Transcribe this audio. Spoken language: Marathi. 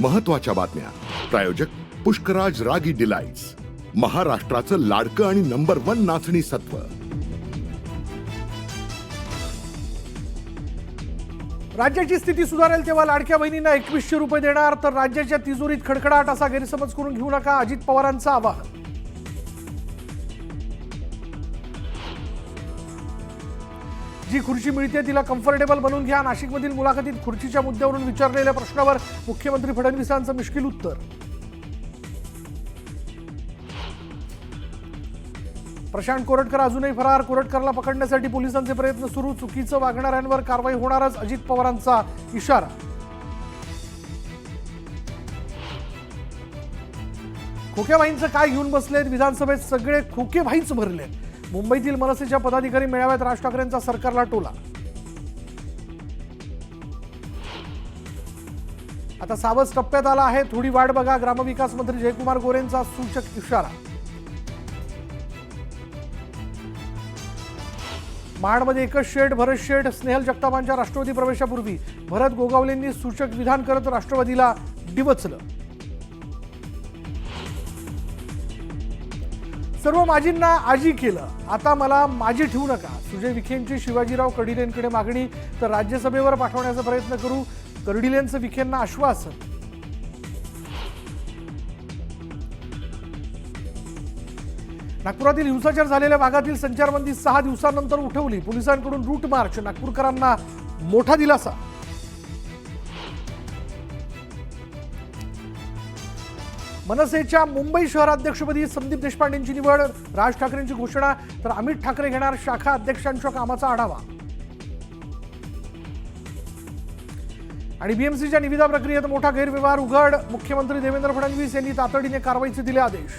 महत्त्वाच्या बातम्या प्रायोजक पुष्कराज रागी डिलाइट्स, महाराष्ट्राचं लाडकं आणि नंबर 1 नाचणी सत्व। राज्याची स्थिती सुधारेल तेव्हा लाडक्या बहिणींना 2100 रुपये देणार, तर राज्याच्या तिजोरीत खडखडाट असा गैरसमज करून घेऊ नका, अजित पवारांचं आवाहन। जी खुर्ची मिळते तिला कम्फर्टेबल बनवून घ्या, नाशिकमधील मुलाखतीत खुर्चीच्या मुद्द्यावरून विचारलेल्या प्रश्नावर मुख्यमंत्री फडणवीसांचं मिश्किल उत्तर। प्रशांत कोरटकर अजूनही फरार, कोरटकरला पकडण्यासाठी पोलिसांचे प्रयत्न सुरू, चुकीचं वागणाऱ्यांवर कारवाई होणारच, अजित पवारांचा इशारा। खोकेबाईंचं काय घेऊन बसलेत, विधानसभेत सगळे खोकेबाईच भरलेत। मुंबईतील मनसेच्या पदाधिकारी मेळाव्यात राज ठाकरेंचा सरकारला टोला। आता सावज टप्प्यात आला आहे, थोडी वाट बघा, ग्रामविकास मंत्री जयकुमार गोरेंचा सूचक इशारा। महाडमध्ये एकच शेड, भरत शेठ स्नेहल जगतापांच्या राष्ट्रवादी प्रवेशापूर्वी भरत गोगावलेंनी सूचक विधान करत राष्ट्रवादीला डिवचलं। सर्व माजींना आजी केलं, आता मला माजी ठेवू नका, सुजय विखेंची शिवाजीराव कर्डिलेंकडे मागणी, तर राज्यसभेवर पाठवण्याचा प्रयत्न करू, कर्डिलेंचं विखेंना आश्वासन। नागपुरातील हिंसाचार झालेल्या भागातील संचारबंदी 6 दिवसांनंतर उठवली, पोलिसांकडून रूट मार्च, नागपूरकरांना मोठा दिलासा। मनसेच्या मुंबई शहराध्यक्षपदी संदीप देशपांडेंची निवड, राज ठाकरेंची घोषणा, तर अमित ठाकरे घेणार शाखा अध्यक्षांच्या कामाचा आढावा। आणि बीएमसीच्या निविदा प्रक्रियेत मोठा गैरव्यवहार उघड, मुख्यमंत्री देवेंद्र फडणवीस यांनी तातडीने कारवाईचे दिले आदेश।